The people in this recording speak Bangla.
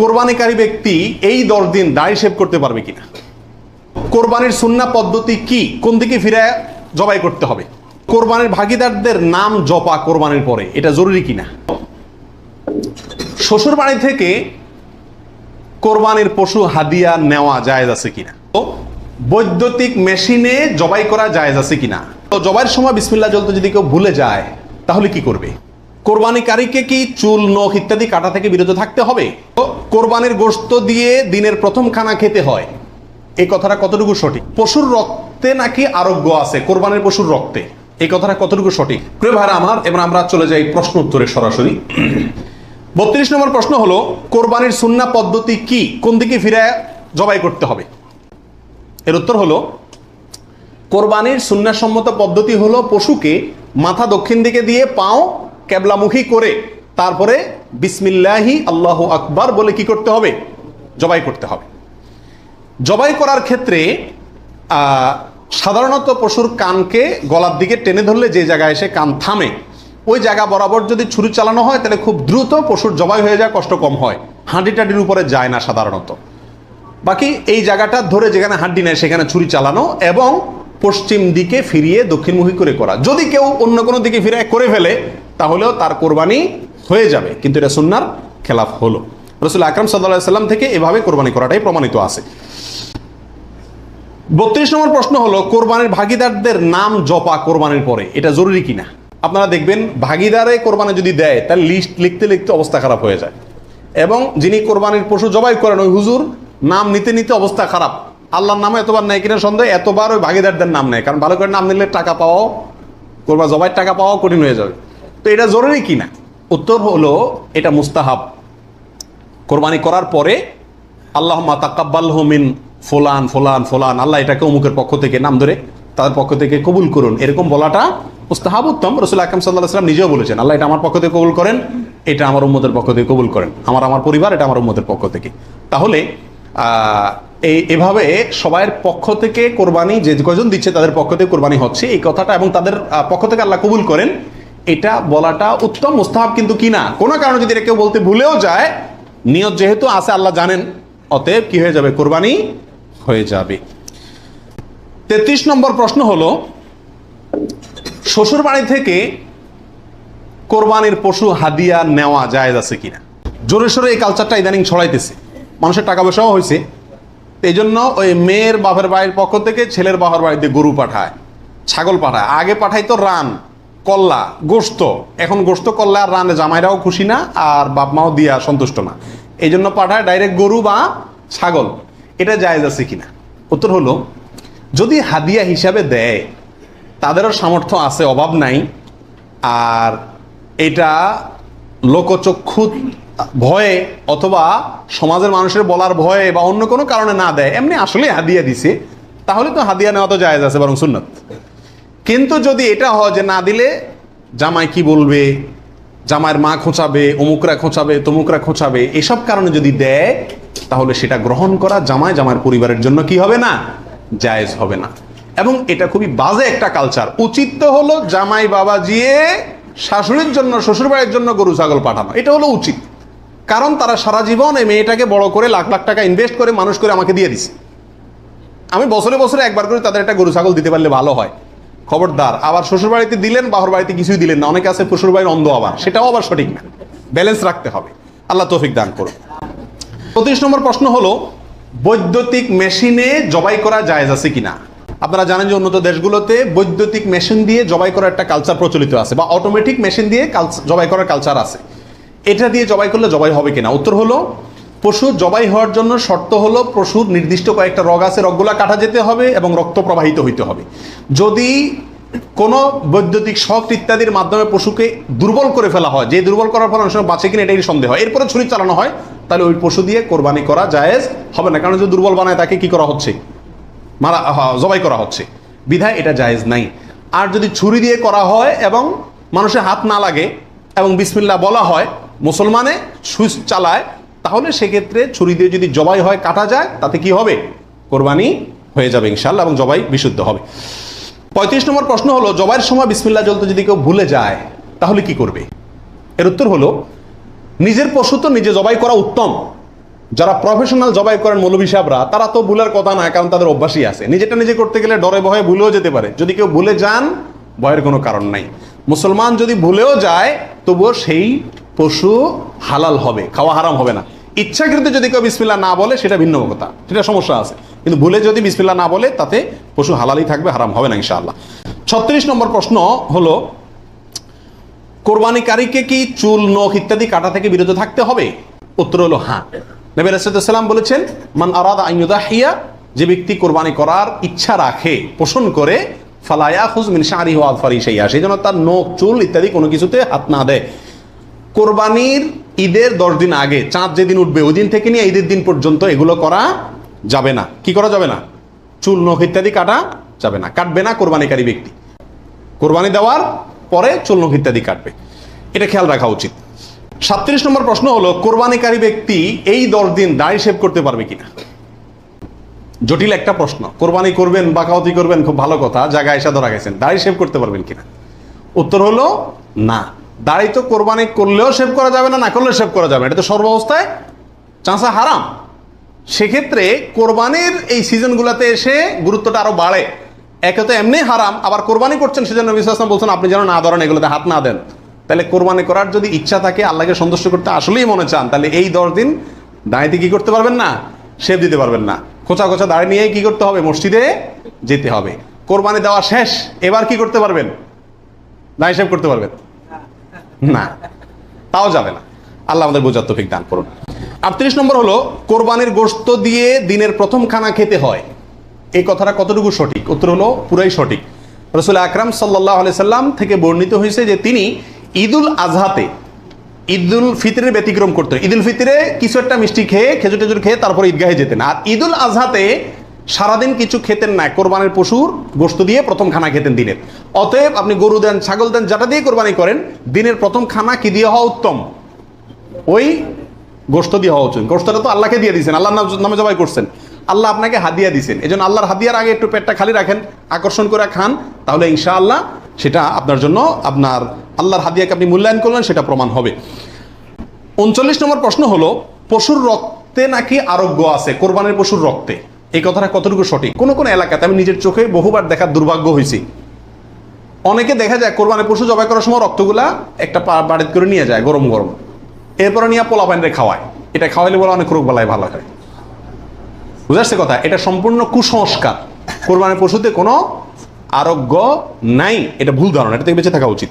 কোরবানিকারী ব্যক্তি এই 10 দিন দাড়ি শেভ করতে পারবে কিনা? কোরবানির সুন্নাহ পদ্ধতি কি? কোন দিকে ফিরে জবাই করতে হবে? কোরবানির ভাগীদারদের নাম জপা কোরবানির পরে এটা জরুরি কিনা? শ্বশুর বাড়ি থেকে কোরবানির পশু হাদিয়া নেওয়া জায়েজ আছে কিনা? বৈদ্যুতিক মেশিনে জবাই করা জায়েজ আছে কিনা? তো জবাইয়ের সময় বিসমিল্লাহ বলতে যদি কেউ ভুলে যায় তাহলে কি করবে? কোরবানিকারীকে কি চুল, নখ ইত্যাদি কাটা থেকে বিরত থাকতে হবে? কোরবানির গোশত দিয়ে দিনের প্রথম খানা খেতে হয়, এই কথাটা কতটুকু সঠিক? পশুর রক্তে নাকি আরোগ্য আছে কোরবানির পশুর রক্তে, এই কথাটা কতটুকু সঠিক? প্রিয় ভাইরা আমার, এবার আমরা চলে যাই প্রশ্ন উত্তরে সরাসরি। 32 নম্বর প্রশ্ন হলো, কোরবানির সুন্নাহ পদ্ধতি কি? কোন দিকে ফিরে জবাই করতে হবে? এর উত্তর হলো, কোরবানির সুন্নাহ সম্মত পদ্ধতি হলো পশুকে মাথা দক্ষিণ দিকে দিয়ে পাও কেবলামুখী করে তারপরে বিসমিল্লাহি আল্লাহু আকবার বলে কি করতে হবে? জবাই করতে হবে। জবাই করার ক্ষেত্রে সাধারণত পশুর কানকে গলার দিকে টেনে ধরলে যে জায়গায় এসে কান থামে ওই জায়গা বরাবর যদি ছুরি চালানো হয় তাহলে খুব দ্রুত পশুর জবাই হয়ে যায়, কষ্ট কম হয়, হাঁডি টাডির উপরে যায় না সাধারণত। বাকি এই জায়গাটা ধরে যেখানে হাড্ডি নেয় সেখানে ছুরি চালানো এবং পশ্চিম দিকে ফিরিয়ে দক্ষিণমুখী করে করা। যদি কেউ অন্য কোনো দিকে ফিরে করে ফেলে তাহলেও তার কোরবানি হয়ে যাবে, কিন্তু এটা সুন্নাহর খেলাফ হলো। রাসূল আকরাম সাল্লাল্লাহু আলাইহি সাল্লাম থেকে এভাবে কোরবানি করাটাই প্রমাণিত আছে। 32 নম্বর প্রশ্ন হলো, কোরবানির ভাগীদারদের নাম জপা কোরবানির পরে এটা জরুরি কিনা? আপনারা দেখবেন ভাগীদারে কোরবানি যদি দেয় তার লিস্ট লিখতে লিখতে অবস্থা খারাপ হয়ে যায়, এবং যিনি কোরবানির পশু জবাই করেন ওই হুজুর নাম নিতে নিতে অবস্থা খারাপ। আল্লাহর নামে এতবার নেয় কিনা সন্দেহ, এতবার ওই ভাগীদারদের নাম নেয়, কারণ ভালো করে নাম নিলে টাকা পাওয়াও, কোরবান জবাইয়ের টাকা পাওয়াও কঠিন হয়ে যাবে। তো এটা জরুরি কিনা? উত্তর হলো, এটা মুস্তাহাব। কোরবানি করার পরে আল্লাহুম্মা তাকাব্বালহু মিন ফুলান ফুলান ফুলান, আল্লাহ এটাকে অমুকের পক্ষ থেকে নাম ধরে তাদের পক্ষ থেকে কবুল করুন, এরকম বলাটা মুস্তাহাব, উত্তম। রাসূল আকরাম সাল্লাল্লাহু আলাইহি ওয়াসাল্লাম নিজেও বলেছেন, আল্লাহ এটা আমার পক্ষ থেকে কবুল করেন, এটা আমার উম্মতের পক্ষ থেকে কবুল করেন, আমার পরিবার, এটা আমার উম্মতের পক্ষ থেকে। তাহলে এভাবে সবার পক্ষ থেকে কোরবানি যে কজন দিচ্ছে তাদের পক্ষ থেকে কোরবানি হচ্ছে এই কথাটা, এবং তাদের পক্ষ থেকে আল্লাহ কবুল করেন, এটা বলাটা উত্তম, মুস্তাহাব কিন্তু কিনা কোনো কারণে যদি এটা কেউ বলতে ভুলেও যায়, নিয়ত যেহেতু আছে আল্লাহ জানেন, অতএব কি হয়ে যাবে? কোরবানি হয়ে যাবে। 33 নম্বর প্রশ্ন হলো, শ্বশুর বাড়ি থেকে কোরবানির পশু হাদিয়া নেওয়া জায়েজ আছে কিনা? জোরে সোরে এই কালচারটা ইদানিং ছড়াইতেছে, মানুষের টাকা পয়সাও হয়েছে, এই জন্য ওই মেয়ের বাপের বাড়ির পক্ষ থেকে ছেলের বাপের বাড়িতে গরু পাঠায়, ছাগল পাঠায়। আগে পাঠাইতো রান, কল্লা, গোশত। এখন গোশত, কল্লা আর রানে জামাইরাও খুশি না আর বাপ মাও দিয়া সন্তুষ্ট না, এই জন্য পাঠায় ডাইরেক্ট গরু বা ছাগল। এটা জায়েজ আছে কিনা? উত্তর হলো, যদি হাদিয়া হিসাবে দেয় তাদেরও সামর্থ্য আছে, অভাব নাই, আর এটা লোকচক্ষু ভয়ে অথবা সমাজের মানুষের বলার ভয়ে বা অন্য কোনো কারণে না দেয়, এমনি আসলে হাদিয়া দিছে, তাহলে তো হাদিয়া নেওয়া তো জায়েজ আছে, বরং সুন্নাত। কিন্তু যদি এটা হয় যে না দিলে জামাই কি বলবে, জামাইয়ের মা খোঁচাবে, অমুকরা খোঁচাবে, তমুকরা খোঁচাবে, এসব কারণে যদি দেয় তাহলে সেটা গ্রহণ করা জামাইয়ের পরিবারের জন্য কি হবে না? জায়েজ হবে না। এবং এটা খুবই বাজে একটা কালচার। উচিত তো হলো জামাই বাবা জিয়ে শাশুড়ির জন্য, শ্বশুর বাড়ির জন্য গরু ছাগল পাঠানো, এটা হলো উচিত। কারণ তারা সারা জীবন এই মেয়েটাকে বড় করে লাখ লাখ টাকা ইনভেস্ট করে মানুষ করে আমাকে দিয়ে দিছে, আমি বছরে বছরে একবার করে তাদের একটা গরু ছাগল দিতে পারলে ভালো হয়। খবরদার আবার শ্বশুর বাড়িতে দিলেন, বাহর বাড়িতে কিছুই দিলেন না, অনেকে আছে শ্বশুর বাড়ির অন্ধ, আবার সেটাও আবার সঠিক না। ব্যালেন্স রাখতে হবে, আল্লাহ তৌফিক দান করুন। 35 নম্বর প্রশ্ন হলো, বৈদ্যুতিক মেশিনে জবাই করা জায়েজ আছে কিনা? আপনারা জানেন যে উন্নত দেশগুলোতে বৈদ্যুতিক মেশিন দিয়ে জবাই করার একটা কালচার প্রচলিত আছে, বা অটোমেটিক মেশিন দিয়ে জবাই করার কালচার আছে। এটা দিয়ে জবাই করলে জবাই হবে কিনা? উত্তর হলো, পশু জবাই হওয়ার জন্য শর্ত হলো পশুর নির্দিষ্ট কয়েকটা রগ আছে, রগগুলা কাটা যেতে হবে এবং রক্ত প্রবাহিত হইতে হবে। যদি কোনো বৈদ্যুতিক শক ইত্যাদির মাধ্যমে পশুকে দুর্বল করে ফেলা হয়, যে দুর্বল করার ফলে অনেক সময় বাঁচে কিনা এটাই সন্দেহ হয়, এরপরে ছুরি চালানো হয়, তাহলে ওই পশু দিয়ে কোরবানি করা জায়েজ হবে না, কারণ যে দুর্বল বানায় তাকে কি করা হচ্ছে? জবাই করা হচ্ছে, বিধায় এটা জায়েজ নাই। আর যদি ছুরি দিয়ে করা হয় এবং মানুষের হাত না লাগে এবং বিসমিল্লাহ বলা হয়, মুসলমানে সুইচ চালায়, তাহলে সেক্ষেত্রে ছুরি দিয়ে যদি জবাই হয়, কাটা যায়, তাতে কি হবে? কোরবানি হয়ে যাবে ইনশাআল্লাহ, এবং জবাই বিশুদ্ধ হবে। 35 নম্বর প্রশ্ন হলো, জবাইয়ের সময় বিসমিল্লাহ বলতে যদি কেউ ভুলে যায় তাহলে কি করবে? এর উত্তর হলো, নিজের পশু তো নিজে জবাই করা উত্তম, যারা প্রফেশনাল জবাই করেন মৌলভী সাহেবরা, তারা তো ভুলের কথা না, কারণ তাদের অভ্যাসই আছে। নিজেটা নিজে করতে গেলে ডরে ভয়ে ভুলেও যেতে পারে। যদি কেউ ভুলে যান, ভয়ের কোনো কারণ নাই। মুসলমান যদি ভুলেও যায়, তবুও সেই পশু হালাল হবে, খাওয়া হারাম হবে না। ইচ্ছাকৃত যদি কেউ বিসমিল্লাহ না বলে, সেটা ভিন্ন কথা, সেটা সমস্যা আছে। কিন্তু ভুলে যদি বিসমিল্লাহ না বলে, তাতে পশু হালালই থাকবে, হারাম হবে না ইনশাআল্লাহ। 36 নম্বর প্রশ্ন হলো, কোরবানিকারীকে কি চুল, নখ ইত্যাদি কাটা থেকে বিরত থাকতে হবে? উত্তর হলো হ্যাঁ। নবী রাসূলুল্লাহ সাল্লাল্লাহু আলাইহি ওয়াসাল্লাম বলেছেন, মান আরাদা আন ইউদাহিয়া, যে ব্যক্তি কোরবানি করার ইচ্ছা রাখে, পোষণ করে, ফালা ইয়াখুয মিন শা'রিহি ওয়া আযফারিহি শাইআ, সেই জন্য তার নখ, চুল ইত্যাদি কোনো কিছুতে হাত না দেয়। কোরবানির ঈদের 10 দিন আগে, চাঁদ যেদিন উঠবে ওই দিন থেকে নিয়ে ঈদের দিন পর্যন্ত এগুলো করা যাবে না। কি করা যাবে না? চুল, নখ ইত্যাদি কাটা যাবে না, কাটবে না কোরবানিকারী ব্যক্তি। কোরবানি দেওয়ার পরে চুল, নখ ইত্যাদি কাটবে, এটা খেয়াল রাখা উচিত। 37 নম্বর প্রশ্ন হলো, কোরবানিকারী ব্যক্তি এই 10 দিন দাড়ি শেভ করতে পারবে কিনা? জটিল একটা প্রশ্ন। কোরবানি করবেন, বাকাওয়াতি করবেন, খুব ভালো কথা, জায়গায় এসে ধরা গেছেন, দাড়ি শেভ করতে পারবেন কিনা? উত্তর হলো না। দাড়ি তো কোরবানি করলেও শেভ করা যাবে না, না করলেও শেভ করা যাবে না, এটা তো সর্বাবস্থায় চাঁচা হারাম। সেক্ষেত্রে কোরবানির এই সিজনগুলোতে এসে গুরুত্বটা আরো বাড়ে। একে তো এমনি হারাম, আবার কোরবানি করছেন, সেজন্য নবী সাল্লাল্লাহু আলাইহি ওয়াসাল্লাম বলছেন আপনি যেন না ধরেন, এগুলোতে হাত না দেন। তাহলে কোরবানি করার যদি ইচ্ছা থাকে, আল্লাহকে সন্তুষ্ট করতে আসলেই মনে চান, তাহলে এই 10 দিন দাঁড়িয়ে কি করতে পারবেন না? শেভ দিতে পারবেন না। খোঁচা খোঁচা দাঁড়িয়ে নিয়ে কি করতে হবে? মসজিদে যেতে হবে। কোরবানি দেওয়া শেষ, এবার কি করতে পারবেন? দাঁড়িয়ে শেভ করতে পারবেন না, তাও যাবে না। আল্লাহ আমাদের বোঝার তৌফিক দান করুন। 38 নম্বর হলো, কোরবানির গোশত দিয়ে দিনের প্রথম খানা খেতে হয়, এই কথাটা কতটুকু সঠিক? উত্তর হলো পুরাই সঠিক। রাসূল আকরাম সাল্লাল্লাহু আলাইহি সাল্লাম থেকে বর্ণিত হয়েছে যে তিনি ঈদুল আজহাতে, ঈদুল ফিতরের ব্যতিক্রম করতেন। ঈদুল ফিতরে কিছু একটা মিষ্টি খেয়ে, খেজুর টেজুর খেয়ে তারপর ঈদগাহে যেতেন, আর ঈদুল আজহাতে সারাদিন কিছু খেতেন না, কোরবানির পশুর গোশত দিয়ে প্রথম খানা খেতেন দিনের। অতএব আপনি গরু দেন, ছাগল দেন, যেটা দিয়ে কোরবানি করেন, দিনের প্রথম খানা কি দিয়ে হওয়া উত্তম? ওই গোশত দিয়ে হওয়া উচিত। গোশতটা তো আল্লাহকে দিয়ে দিয়েছেন, আল্লাহর নামে জবাই করছেন, আল্লাহ আপনাকে হাদিয়া দিয়েছেন। এই জন্য আল্লাহর হাদিয়ার আগে একটু পেটটা খালি রাখেন, আকর্ষণ করে খান, তাহলে ইনশাআল্লাহ সেটা আপনার জন্য, আপনার আল্লাহর হাদিয়াকে আপনি মূল্যায়ন করলেন, সেটা প্রমাণ হবে। 39 নম্বর প্রশ্ন হলো, পশুর রক্তে নাকি আরোগ্য আছে, কোরবানির পশুর রক্তে, এই কথাটা কতটুকু সঠিক? কোন কোন এলাকাতে আমি নিজের চোখে বহুবার দেখার দুর্ভাগ্য হয়েছি, অনেকে দেখা যায় কোরবানির পশু জবাই করার সময় রক্তগুলা একটা বাড়িতে করে নিয়ে যায় গরম গরম, এরপরে নিয়ে পোলা পানিরে খাওয়ায়। এটা খাওয়াইলে বলে অনেক রোগ বালাই ভালো হয়। বুঝে আসছে কথা? এটা সম্পূর্ণ কুসংস্কার। কোরবানির পশুতে কোনো আরোগ্য নাই, এটা ভুল ধারণা, এটা থেকে বেঁচে থাকা উচিত।